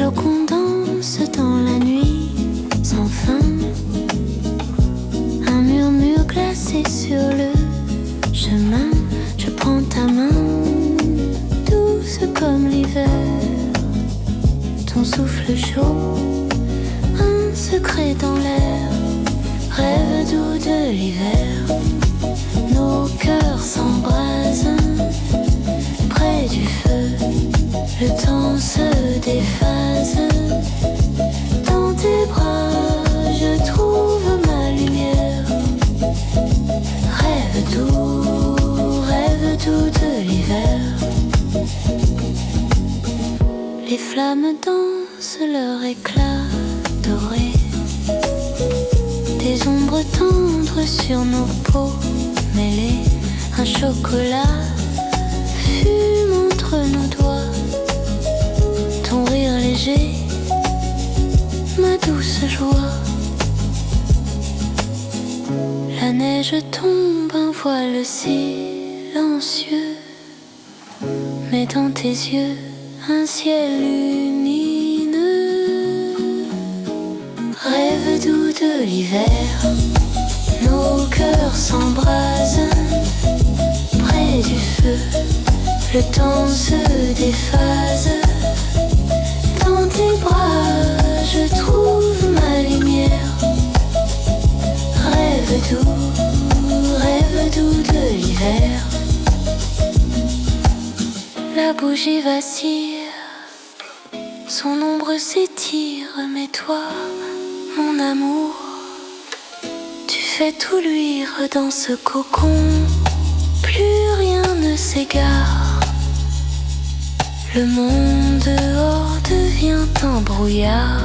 alors qu'on danse dans la nuit sans fin. Un murmure glacé sur le chemin. Je prends ta main, douce comme l'hiver. Ton souffle chaud, un secret dans l'air. Rêve doux de l'hiver. Nos cœurs s'embrasent près du feu. Le temps se déphase. Dans tes bras, je trouve ma lumière. Rêve doux de l'hiver. Les flammes dansent leur éclat doré. Des ombres tendres sur nos peaux mêlées. Un chocolat fume entre nos doigts. Ton rire léger, ma douce joie. La neige tombe, un voile silencieux. Mais dans tes yeux, un ciel lumineux. Rêve doux de l'hiver. Nos cœurs s'embrasent près du feu. Le temps se déphase. Dans tes bras, je trouve ma lumière. Rêve doux de l'hiver. La bougie vacille, son ombre s'étire. Mais toi, mon amour, tu fais tout luire dans ce cocon. Plus rien ne s'égare. Le monde dehors devient un brouillard.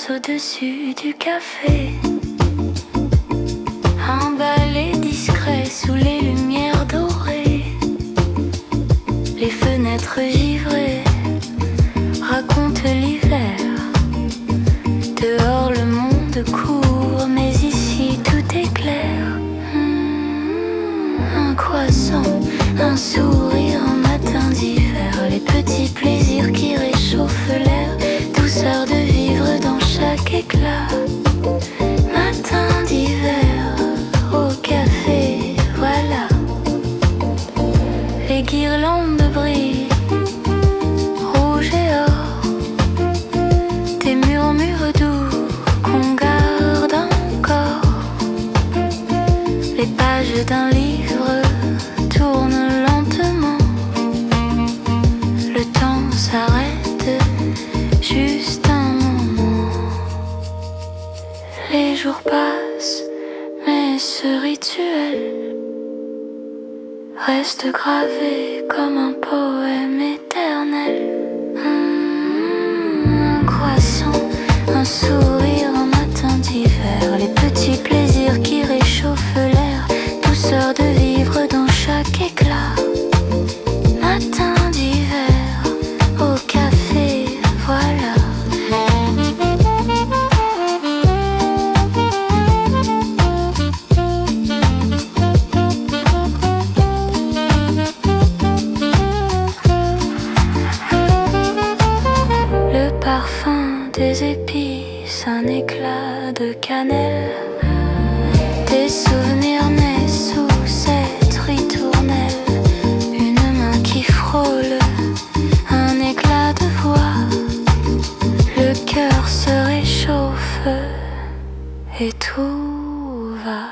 Au-dessus du café, emballé discret sous les lumières dorées. Les fenêtres givrées racontent l'hiver. Dehors le monde court, mais ici tout est clair. Un croissant, un sourire, un matin d'hiver. Les petits plaisirs qui réchauffent l'air. Douceur de vivre dans chaque éclat. Matin d'hiver, au café, voilà. Les guirlandes brillent, rouge et or. Des murmures doux qu'on garde encore. Les pages d'un livre tournent lentement. Le temps s'arrête juste un moment. Les jours passent, mais ce rituel reste gravé comme un poème éternel. Un croissant, un sourire, un matin d'hiver. Les petits plaisirs qui réchauffent l'air. Douceur de vivre dans chaque éclat. Matin d'hiver, au café, voilà. Le parfum des épices, un éclat de cannelle. Des souvenirs nés sous cette ritournelle. Une main qui frôle, un éclat de voix. Le cœur se réchauffe et tout va.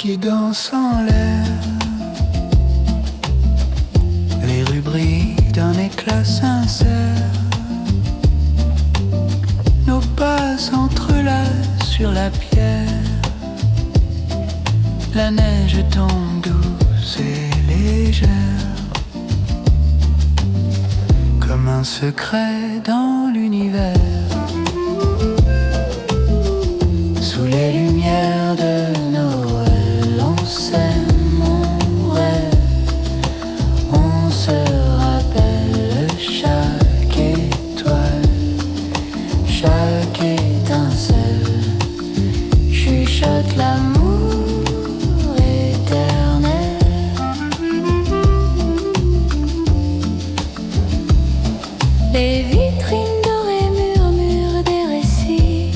qui dansent en l'air. Les rues brillent d'un éclat sincère. Nos pas s'entrelacent sur la pierre. La neige tombe douce et légère, comme un secret dans l'univers. Sous les lumières de Noël, on sème, on rêve, on se rappelle chaque étoile, chaque étincelle, chuchote l'amour. Les vitrines dorées murmurent des récits.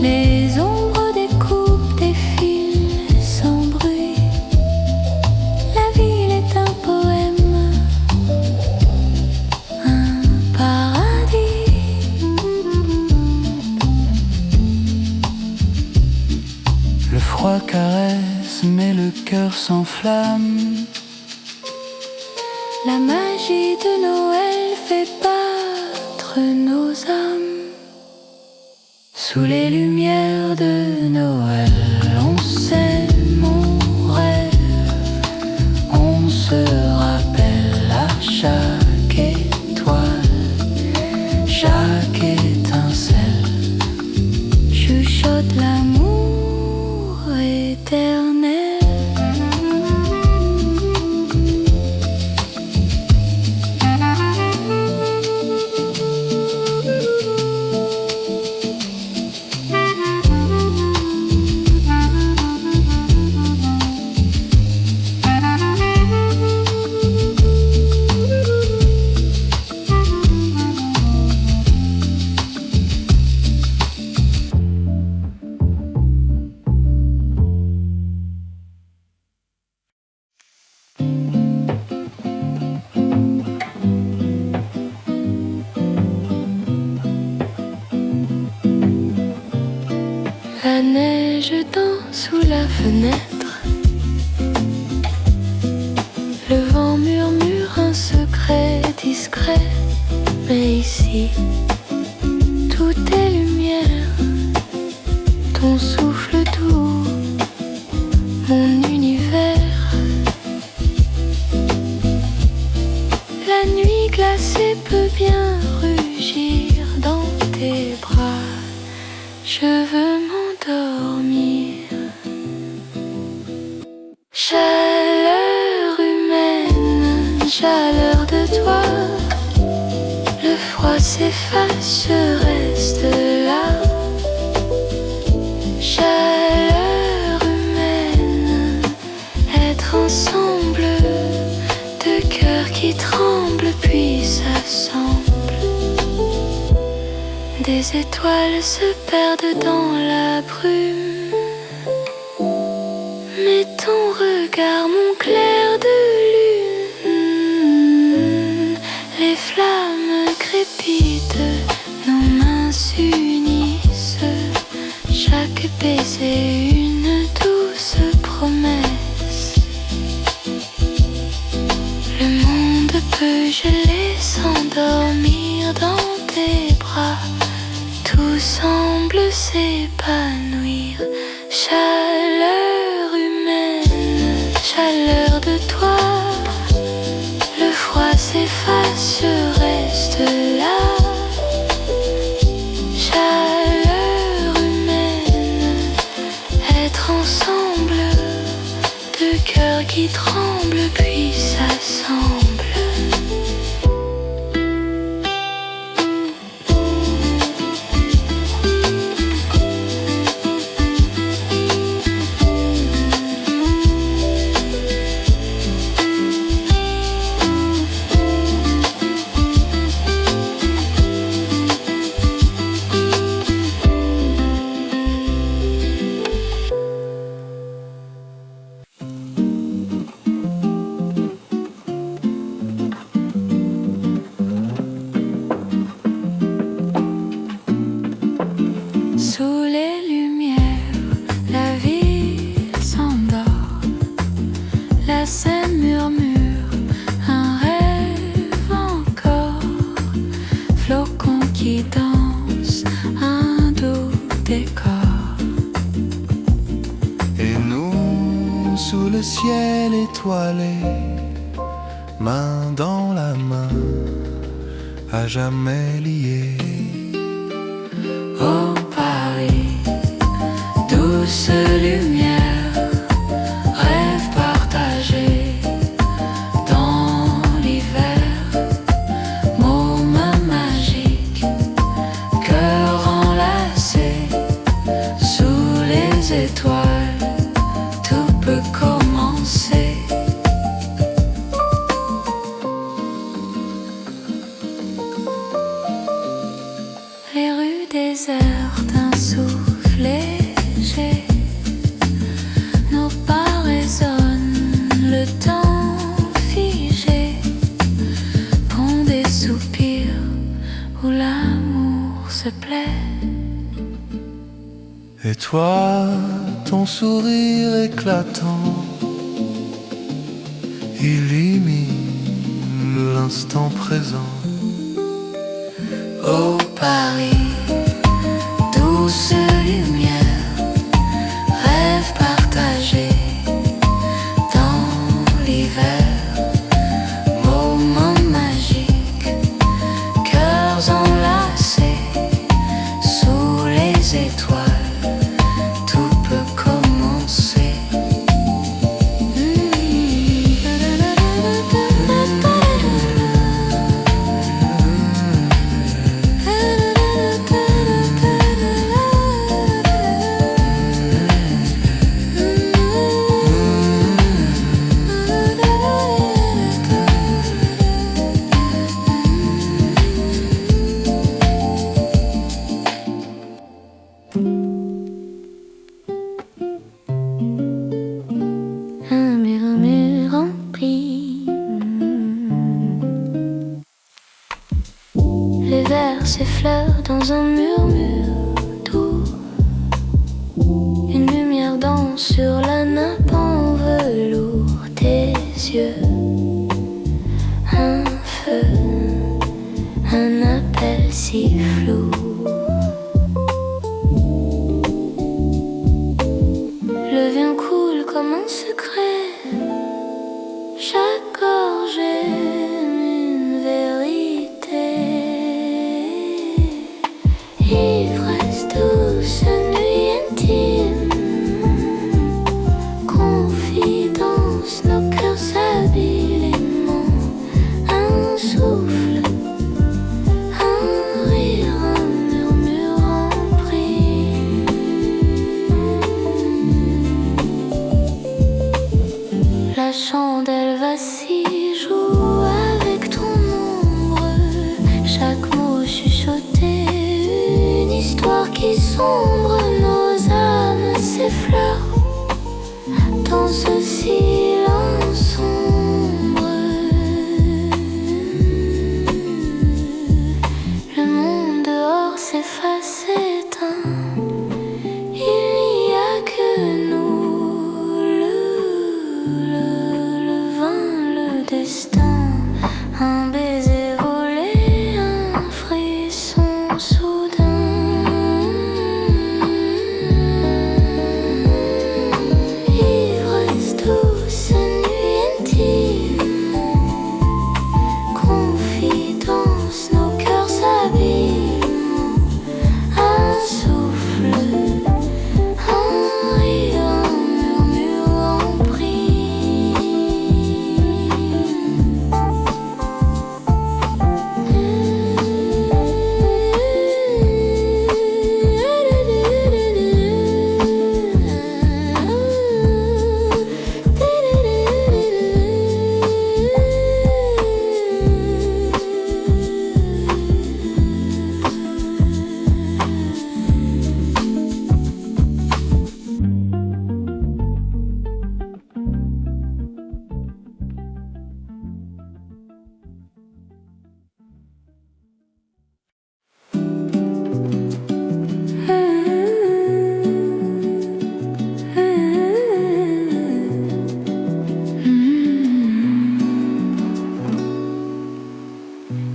Les ombres découpent des fils sans bruit. La ville est un poème, un paradis. Le froid caresse mais le cœur s'enflamme. La magie de Noël fait battre nos âmes. Sous les lumières de Noël, on s'aime, on rêve, on se rappelle à chaque étoile, chaque étincelle, chuchote l'amour éternel. La neige danse sous la fenêtre. Le vent murmure un secret discret. Mais ici, tout est lumière. Ton souffle doux, mon univers. La nuit glacée peut bien rugir dans tes bras. Je veux m'endormir. Chaleur humaine, chaleur de toi. Le froid s'efface, je reste là. Chaleur humaine, être ensemble. Deux cœurs qui tremblent puis s'assemblent. Des étoiles se perdent dans la brume. Mais ton regard, mon clair de lune. Les flammes crépitent, nos mains s'unissent. Chaque baiser une douce promesse. Le monde peut geler, s'endormir dans tes bras. Tout semble s'épanouir. Chaleur humaine, chaleur de toi. Le froid s'efface, je reste là. Chaleur humaine, être ensemble. Deux cœurs qui tremblent puis s'assemblent. étoilée, main dans la main, à jamais liée. Oh Paris, douce lumière, rêve partagé dans l'hiver, môme magique, cœur enlacé sous les étoiles, tout peut commencer. Les rues désertes, un souffle léger, nos pas résonnent, le temps figé, pont des soupirs où l'amour se plaît. Et toi, ton sourire éclatant illumine l'instant présent. Oh Paris, douce lumière, rêve partagé dans l'hiver, moment magique, cœurs enlacés sous les étoiles, tout peut commencer. Un murmure en prime, les vers s'effleurent dans un murmure doux. Une lumière danse sur la nappe en velours. Tes yeux, un feu, un appel si flou. Le vin coule comme un secret, chaque gorgée une vérité. Ivresse douce, nuit intime, confidence, nos cœurs habilement. Un souffle, un rire, un murmure en prime. La chandelle vacille, joue avec ton ombre. Chaque mot chuchoté, une histoire qui sombre. Nos âmes s'effleurent dans ce silence sombre. Le monde dehors s'efface, s'éteint. Il n'y a que nous, le vin, le destin. Un baiser volé, un frisson soudain. Ivresse douce, nuit intime, confidence, nos cœurs s'abîment. Un souffle, un rire, un murmure en prime.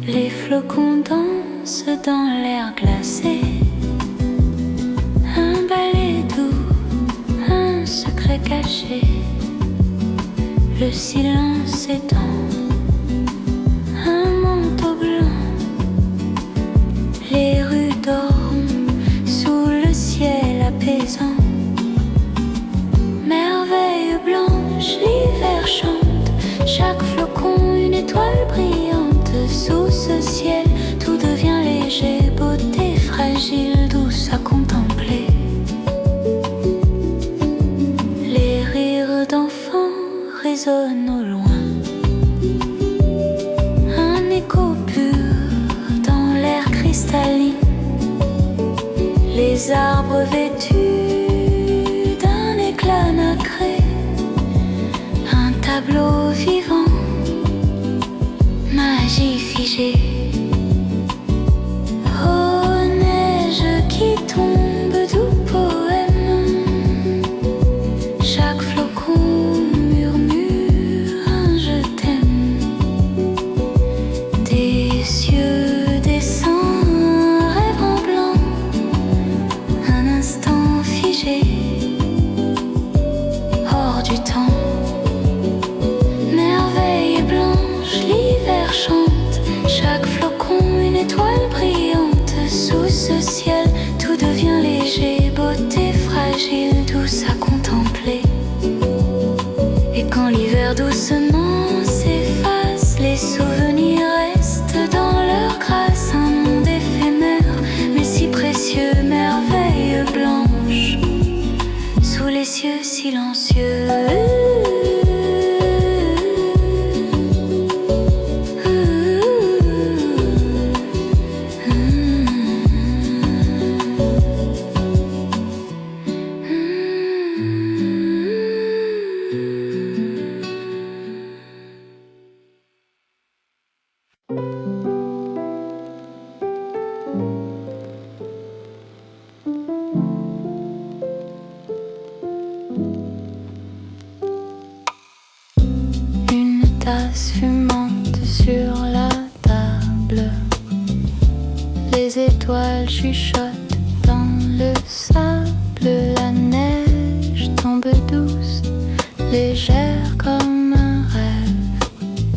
Les flocons dansent dans l'air glacé. Un balai doux, un secret caché. Le silence étend un manteau blanc. Les rues dorment sous le ciel apaisant. Merveille blanche, l'hiver chante. Chaque flocon une étoile brillante. Sous ce ciel, tout devient léger. Beauté fragile, douce à contempler. Les rires d'enfants résonnent au loin. Un écho pur dans l'air cristalline. Les arbres vêtus d'un éclat nacré. Un tableau vivant, magie figée. Oh, neige qui tombe, doux poème. Chaque flocon murmure un je t'aime. Des cieux descend, rêve en blanc. Un instant figé, hors du temps. Merveille blanche, l'hiver chante. Chaque flocon une étoile brillante. Sous ce ciel, tout devient léger. Beauté fragile, douce à contempler. Et quand l'hiver doucement s'efface, les souvenirs restent dans leur grâce. Un monde éphémère, mais si précieux. Merveille blanche, sous les cieux silencieux. Une tasse fumante sur la table. Les étoiles chuchotent dans le sable. La neige tombe douce, légère comme un rêve.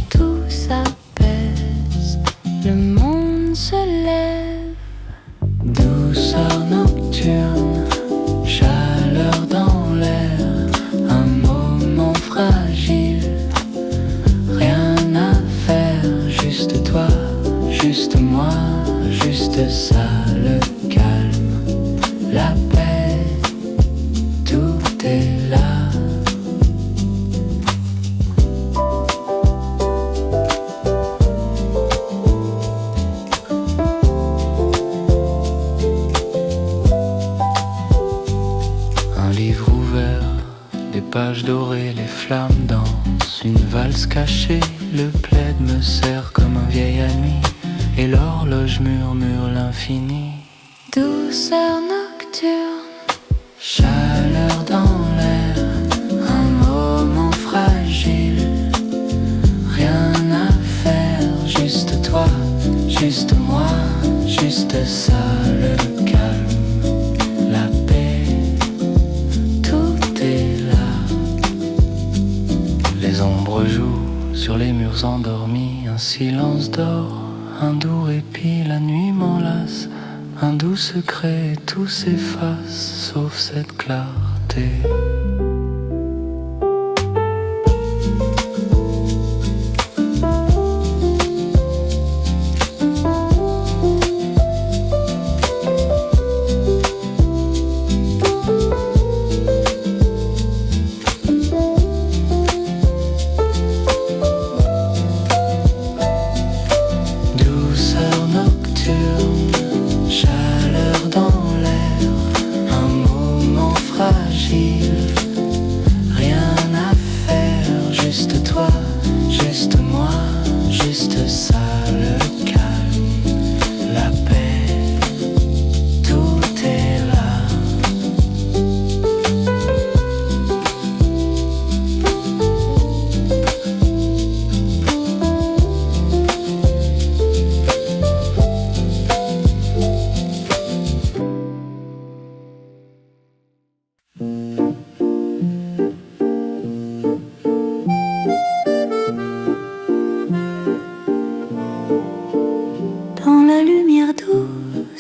Tout s'apaise, le monde se lève. Douceur nocturne, chaleur dans l'air, un moment fragile, rien à faire, juste toi, juste moi, juste ça, le calme, la paix, tout est là. Un livre ouvert, des pages dorées, les flammes dansent. Une valse cachée, le plaid me serre comme un vieil ami. Et l'horloge murmure l'infini. Douceur nocturne, Chaleur dans l'air, un moment fragile. Rien à faire, juste toi, juste moi, juste ça, le calme, la paix, tout est là. Les ombres jouent sur les murs endormis, un silence d'or, un doux répit, la nuit m'enlace. Un doux secret, tout s'efface, sauf cette clarté. Douceur nocturne, chaleur dans l'air, un moment fragile,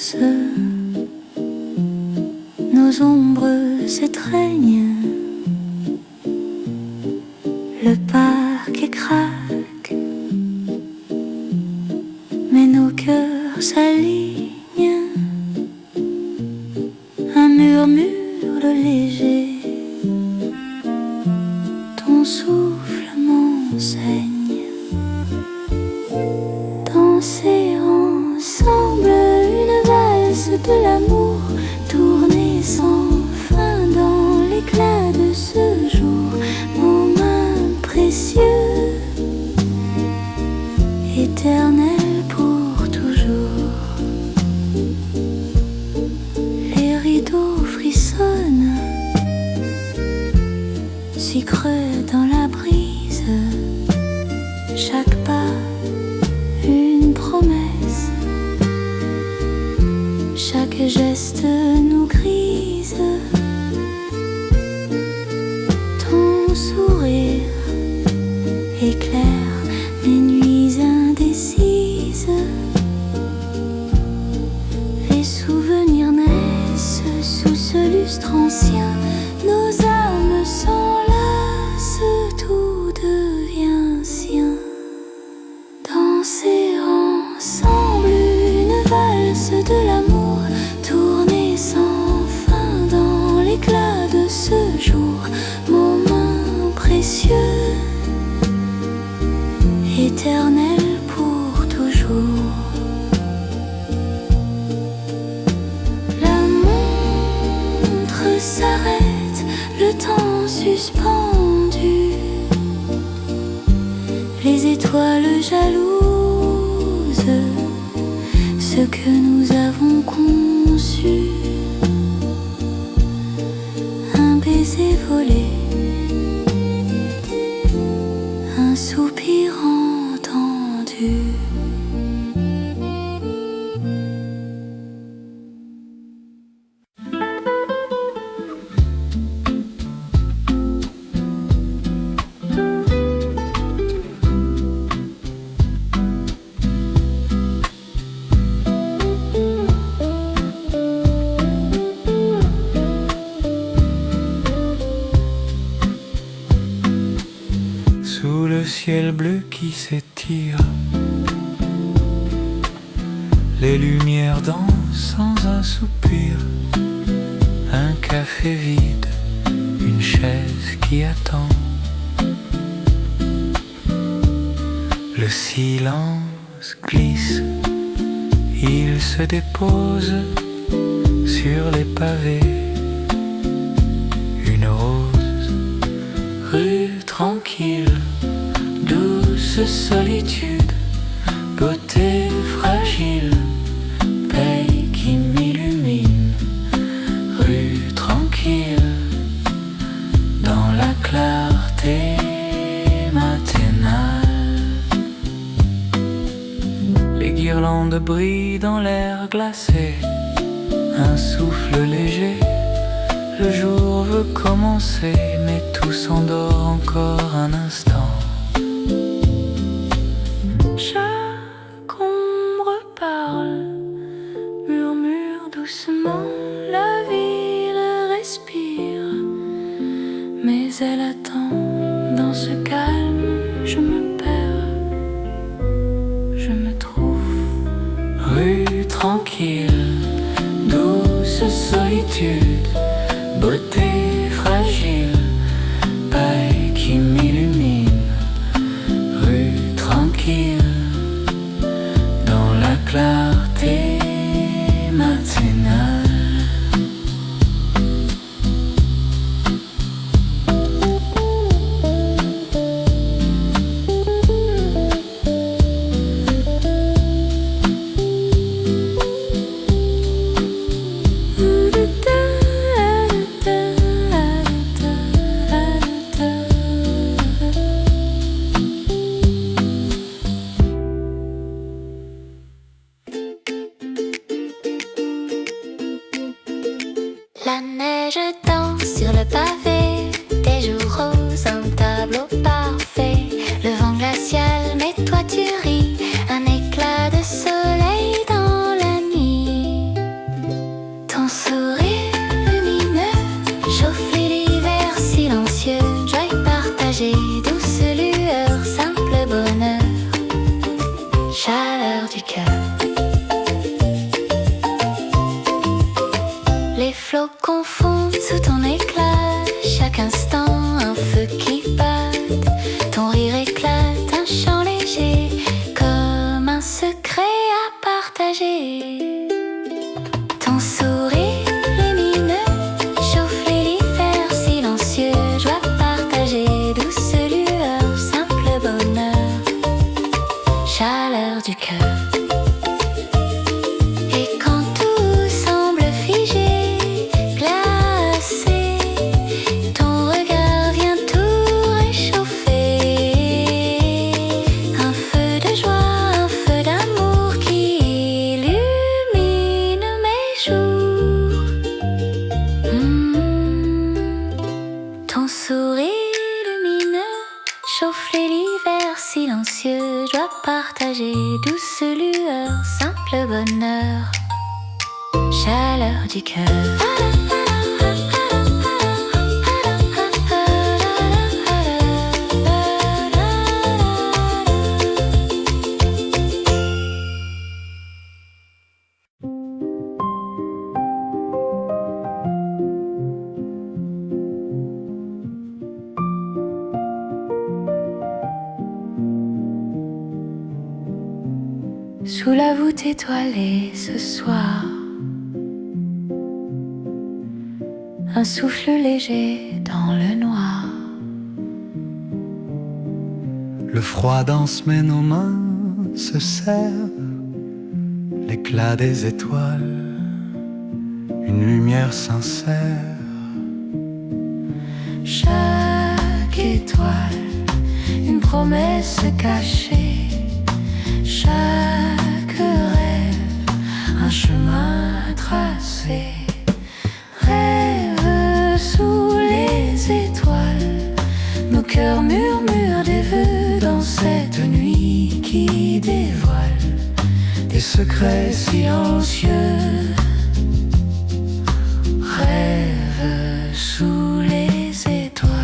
danse, nos ombres s'étreignent, le parquet craque, mais nos cœurs s'alignent, un murmure léger, ton souffle m'enseigne. Danser ensemble une valse de l'amour, tourner sans fin dans l'éclat de ce jour, moment précieux, éternel pour toujours. Les rideaux frissonnent, si creux dans la brise, chaque pas une promesse, chaque geste nous grise. Ton sourire éclaire mes nuits indécises. Les souvenirs naissent sous ce lustre ancien, nos âmes s'enlacent, tout devient sien. Danser ensemble une valse de l'amour, tourner sans fin dans l'éclat de ce jour, moment précieux, éternel pour toujours. La montre s'arrête, le temps suspendu, les étoiles jalouses, ce que nous avons conçu, un baiser volé, un soupir entendu. Sous le ciel bleu qui s'étire, les lumières dansent sans un soupir, un café vide, une chaise qui attend. Le silence glisse, il se dépose sur les pavés. Une rose, rue tranquille, douce solitude, beauté fragile, paix qui m'illumine. Rue tranquille, dans la clarté matinale. Les guirlandes brillent dans l'air glacé, un souffle léger. Le jour veut commencer, mais tout s'endort encore un instant. Chaque ombre parle, murmure doucement, la ville respire, mais elle attend. Dans ce calme, je me perds, je me trouve. Rue tranquille, douce solitude, beauté fragile, paille qui m'illumine. Rue tranquille, dans la clarté matinale. La neige danse sur le pavé, tes jours roses, un tableau parfait. Le vent glacial, mais toi tu ris, un éclat de soleil dans la nuit. secrets à partager. Ton sourire lumineux chauffe les l'hiver silencieux. Joie partagée, douce lueur, simple bonheur, chaleur du cœur. Et quand tout semble figé, glacé, ton regard vient tout réchauffer. Un feu de joie, un feu d'amour qui illumine mes jours. Ton sourire lumineux chauffe les l'hiver silencieux. Joie partagée, douce lueur, simple bonheur, chaleur du cœur. Sous la voûte étoilée ce soir, un souffle léger dans le noir. Le froid danse mais nos mains se serrent. L'éclat des étoiles, une lumière sincère. Chaque étoile, une promesse cachée. Chaque rêve, un chemin tracé. Rêve sous les étoiles, nos cœurs murmurent des vœux dans cette nuit qui dévoile des secrets silencieux. Rêve sous les étoiles.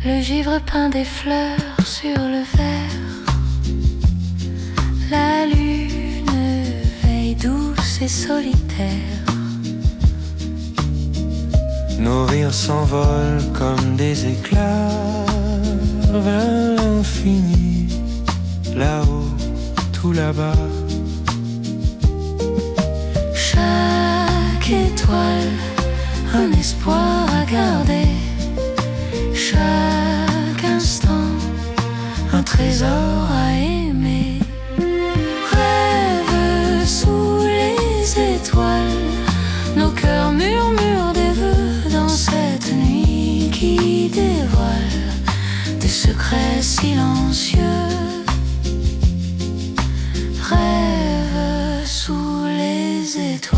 Le givre peint des fleurs sur le verre. La lune veille douce et solitaire. Nos rires s'envolent comme des éclats vers l'infini, là-haut, tout là-bas. Chaque étoile, un espoir à garder. Chaque instant, un trésor à aimer. Rêve sous les étoiles, nos cœurs murmurent des vœux dans cette nuit qui dévoile des secrets silencieux. Rêve sous les étoiles.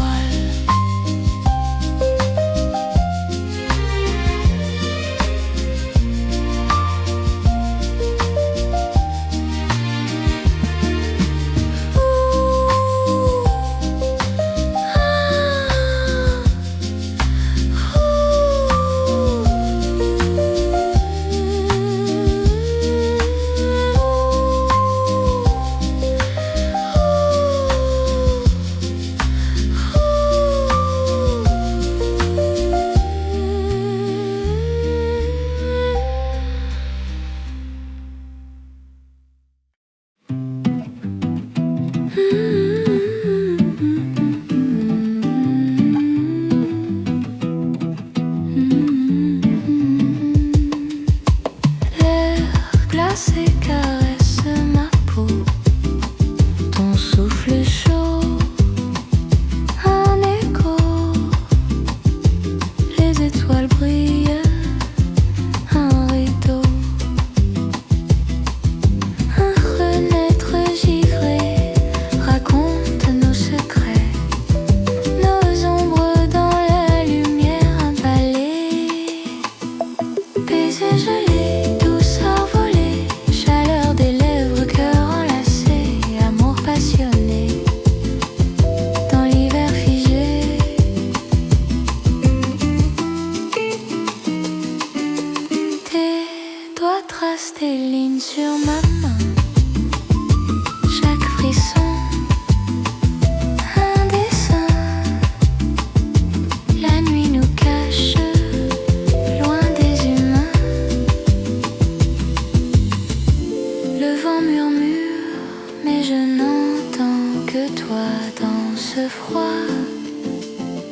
voix,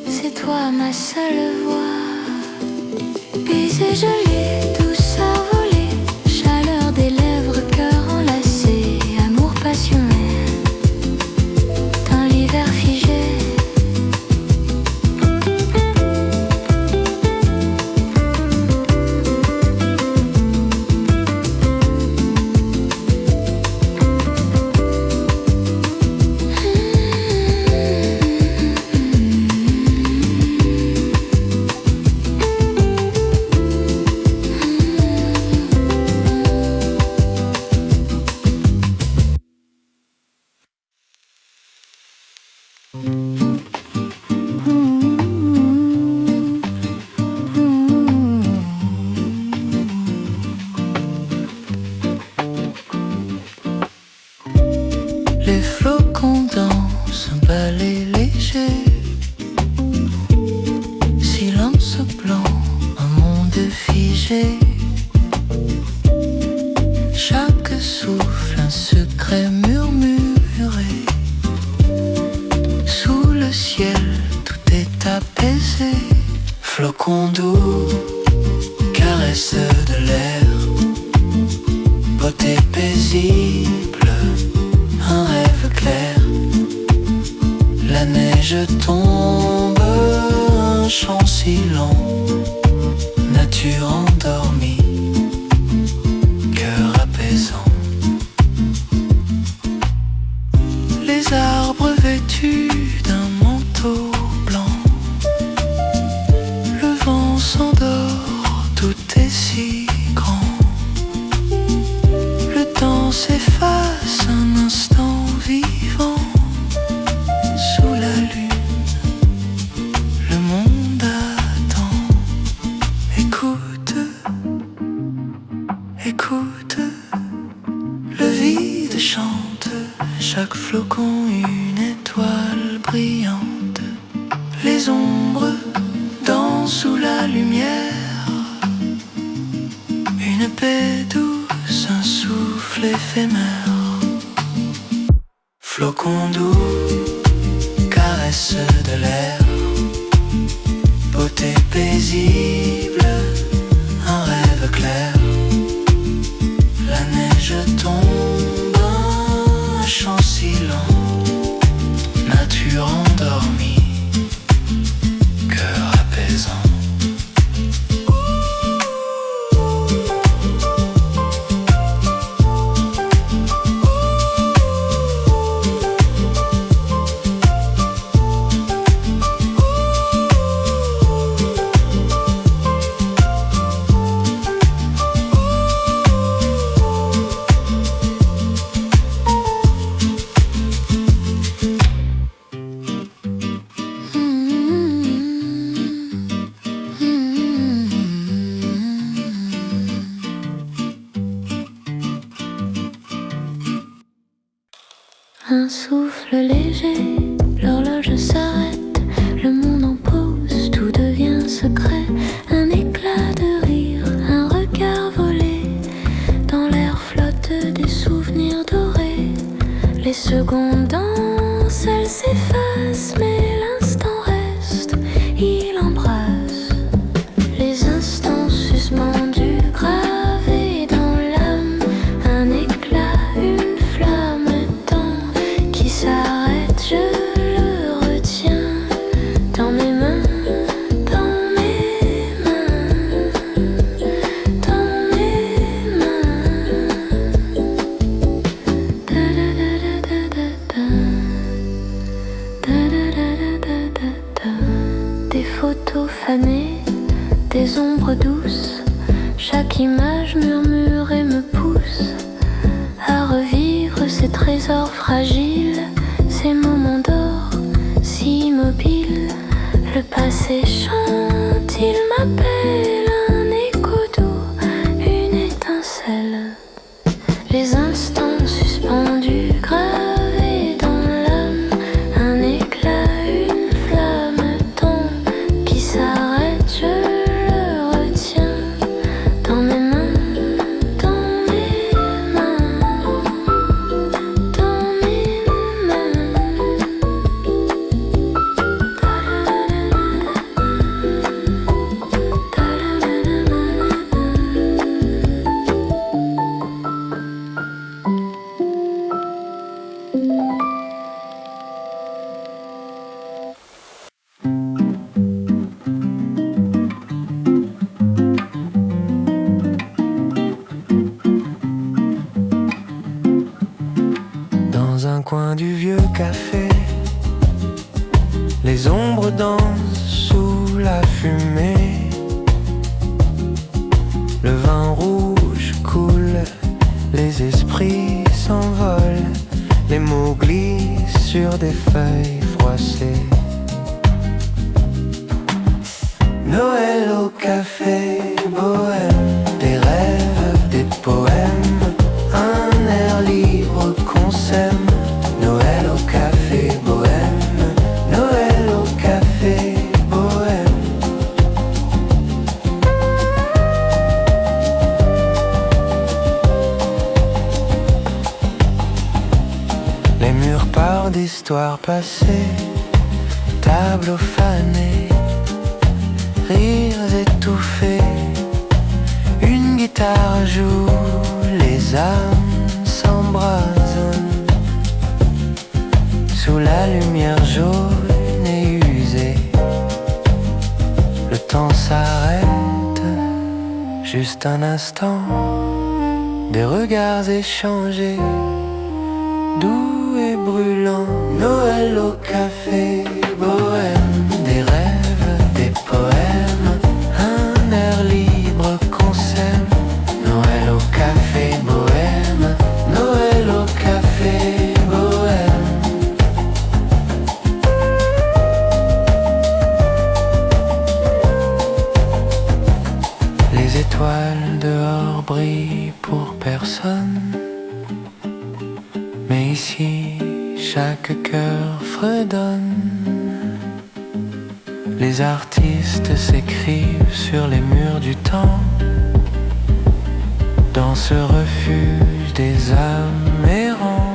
c'est toi ma seule voix. Baiser gelé, douceur volée, chaleur des lèvres, cœur enlacé, amour passionné dans l'hiver figé. Les flocons dansent, un balai léger, silence blanc, un monde figé. Chaque souffle, un secret murmuré. Sous le ciel, tout est apaisé. Flocons doux, caresse de l'air, beauté paisible. Un rêve clair, la neige tombe, un chant si lent, nature endormie, cœur apaisant. Les arbres vêtus d'un manteau blanc, le vent s'endort, tout est si grand. Le temps s'efface, un instant vivant. Sous la lune, le monde attend. Écoute, écoute, le vide chante. Chaque flocon une étoile brillante. Les ombres dansent sous la lumière. Une paix douce, un souffle éphémère. Flocons doux, caresse de l'air, beauté paisible, un rêve clair. La neige tombe, un chant si lent, nature endormie, cœur apaisant. Un souffle léger, l'horloge s'arrête, le monde en pause, tout devient secret. Un éclat de rire, un regard volé, dans l'air flottent des souvenirs dorés. Les secondes dansent, elles s'effacent, mais l'instant reste, il embrasse. Les instants suspendus, gravés dans l'âme, un éclat, une flamme. S'arrête, je le retiens dans mes mains, dans mes mains, dans mes mains. Da da da da da da da da da. Des photos fanées, des ombres douces, chaque image murmure et me pousse à revivre ces trésors fragiles. Ces moments d'or, si immobiles, le passé chante, il m'appelle, un écho doux, une étincelle. Les instants suspendus, gravés dans l'âme, un éclat, une flamme tombe, qui s'arrête, je le retiens, dans mes mains. Les ombres dansent sous la fumée. Le vin rouge coule, les esprits s'envolent. Les mots glissent sur des feuilles froissées. Noël au café bohème, des rêves, des poèmes, un air libre qu'on sème. Noël au café bohème, Noël au café bohème. Les murs parlent d'histoires passées, tableaux fanés, rires étouffés. Une guitare joue, les âmes s'embrasent. Sous la lumière jaune et usée, le temps s'arrête, juste un instant. Des regards échangés, doux et brûlants. Noël au café bohème, des rêves, des poèmes, un air libre qu'on sème. Noël au café bohème, Noël au café bohème. Les étoiles dehors brillent pour personne, mais ici chaque cœur fredonne. Les artistes s'écrivent sur les murs du temps, dans ce refuge des âmes errantes.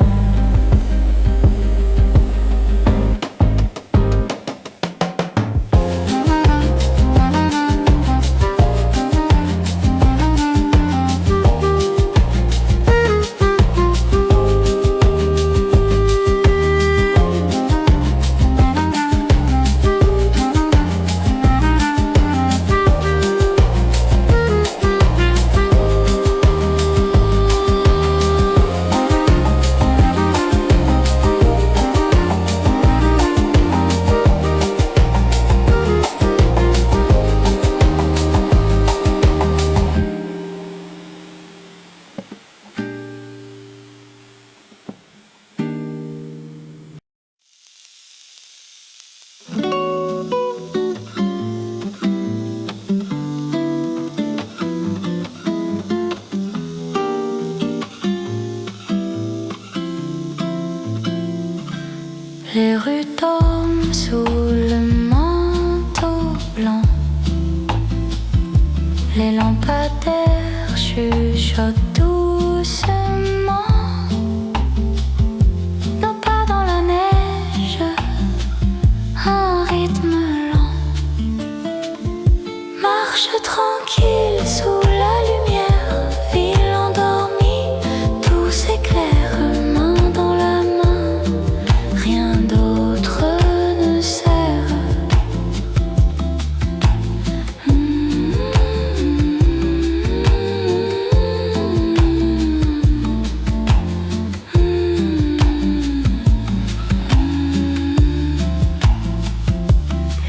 Les rues tombent sous le manteau blanc. Les lampadaires chuchotent doucement. Nos pas dans la neige, un rythme lent. Marche tranquille sous la lumière, ville endormie, tout s'éclaire, main dans la main. Rien d'autre ne sert.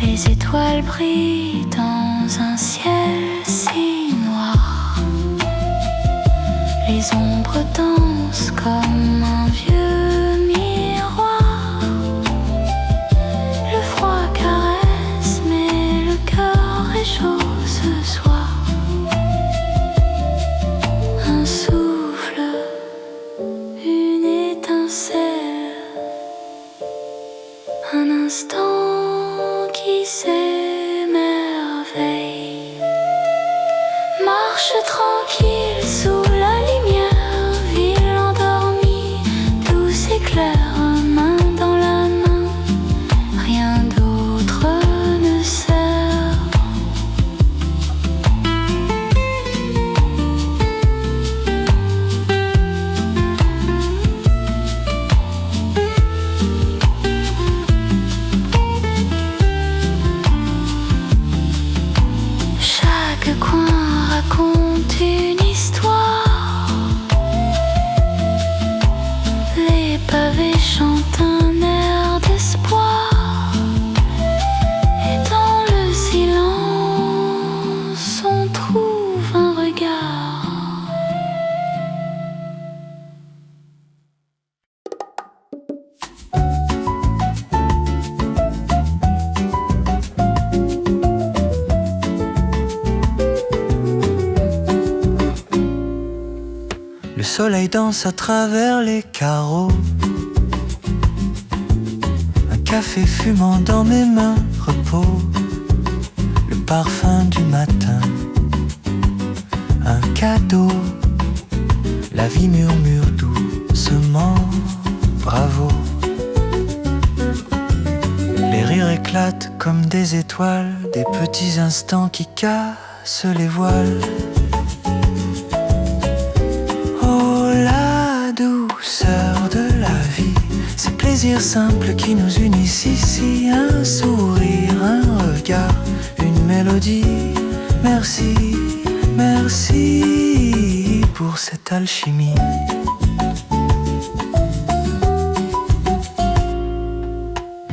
Les étoiles brillent dans un ciel si noir. Les ombres dansent comme un vieux miroir. Le froid caresse, mais le cœur est chaud ce soir. Un souffle, une étincelle, un instant qui s'émerveille. Marche tranquille sous la lumière, ville endormie, tout s'éclaire, main dans la main. Rien d'autre ne sert. Chaque coin raconte une histoire. soleil danse à travers les carreaux. Un café fumant dans mes mains repose le parfum du matin. Un cadeau, la vie murmure doucement bravo. Les rires éclatent comme des étoiles, des petits instants qui cassent les voiles. Oh, la douceur de la vie, ces plaisirs simples qui nous unissent ici. Un sourire, un regard, une mélodie. Merci, merci pour cette alchimie.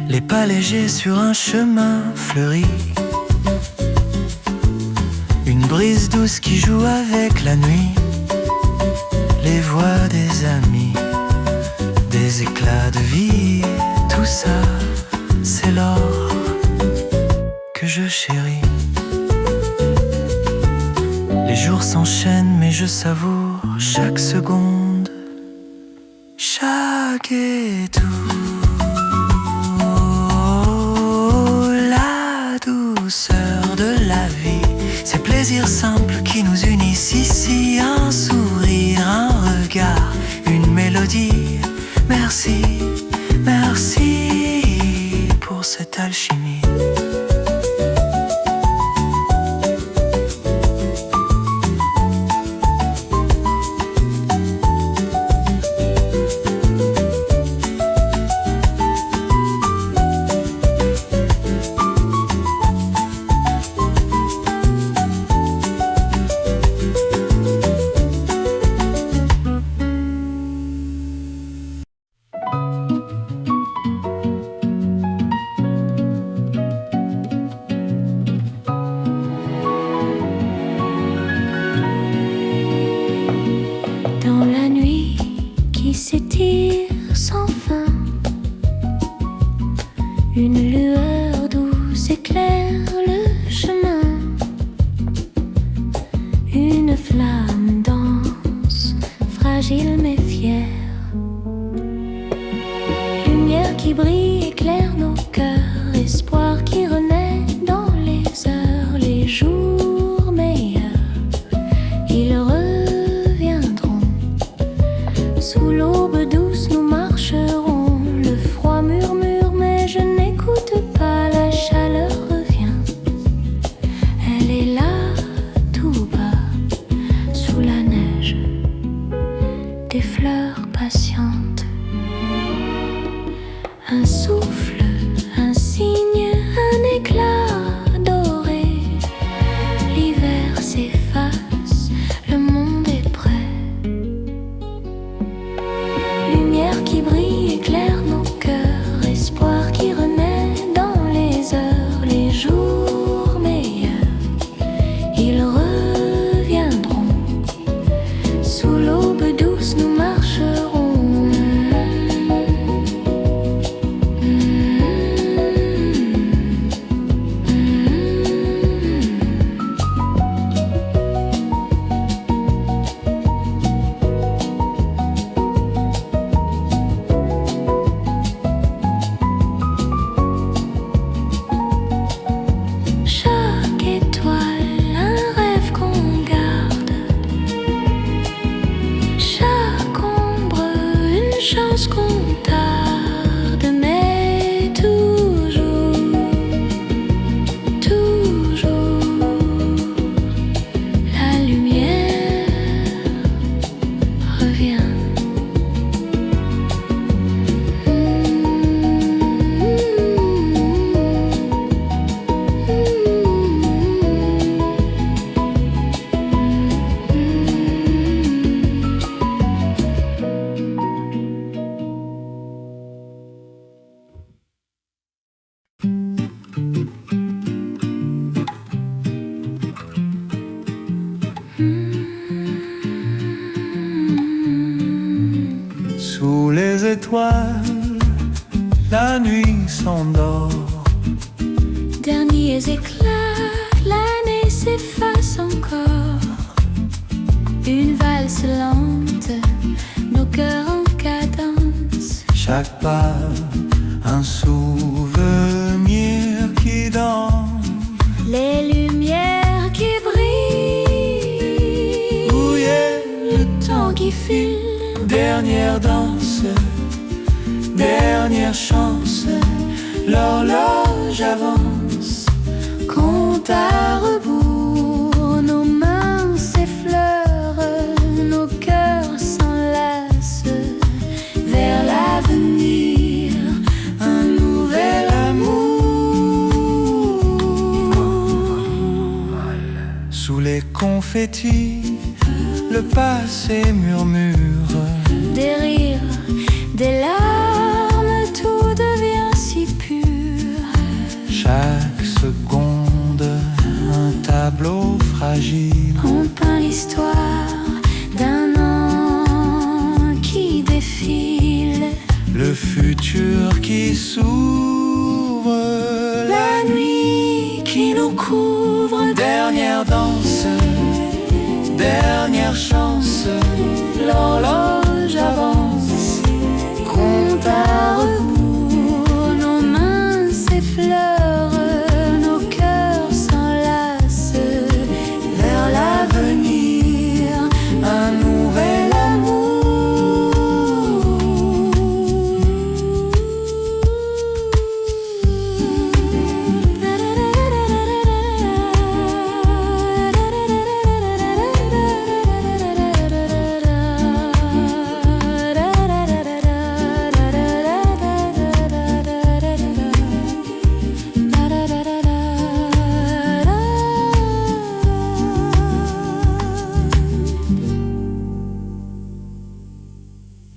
Les pas légers sur un chemin fleuri. Une brise douce qui joue avec la nuit. Les voix des amis, des éclats de vie. Tout ça, c'est l'or que je chéris. Les jours s'enchaînent mais je savoure chaque seconde, chaque étoile. De la vie, ces plaisirs simples qui nous unissent ici. Un sourire, un regard, une mélodie. Merci, merci pour cette alchimie. La nuit s'endort. Derniers éclats, l'année s'efface encore. Une valse lente chaque pas, un souvenir qui danse. Les lumières qui brillent, Oui, le temps qui file. dernière danse, dernière chance, l'horloge avance. Compte à rebours, nos mains s'effleurent, nos cœurs s'enlacent vers l'avenir, un nouvel amour. Sous les confettis, le passé murmure. Des rires, des larmes, tout devient si pur. Chaque seconde, un tableau fragile. On peint l'histoire d'un an qui défile. Le futur qui s'ouvre, La nuit qui nous couvre. dernière danse, dernière chance, l'horloge avance. Compte à rebours, nos mains s'effleurent.